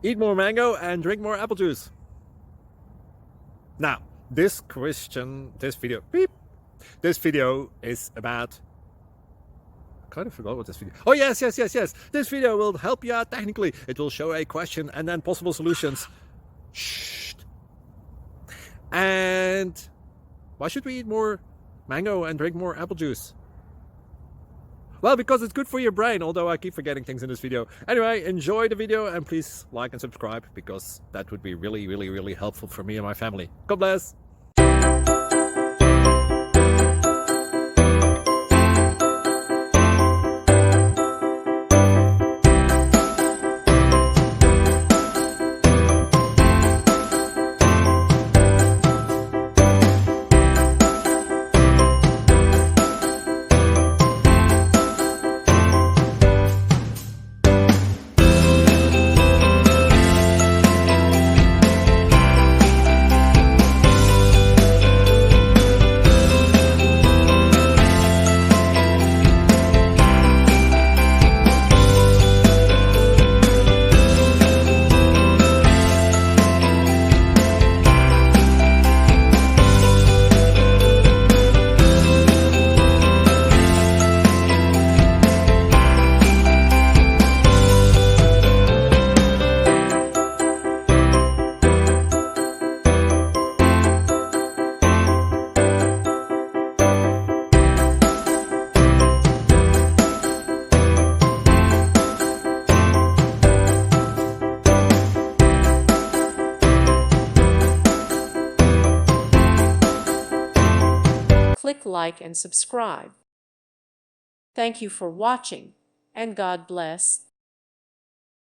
Eat more mango and drink more apple juice. Now, this video is about... I kind of forgot what this video... Oh, yes. This video will help you out technically. It will show a question and then possible solutions. Shh. And why should we eat more mango and drink more apple juice? Well, because it's good for your brain, although I keep forgetting things in this video. Anyway, enjoy the video and please like and subscribe, because that would be really helpful for me and my family. God bless! Click like and subscribe. Thank you for watching, and God bless.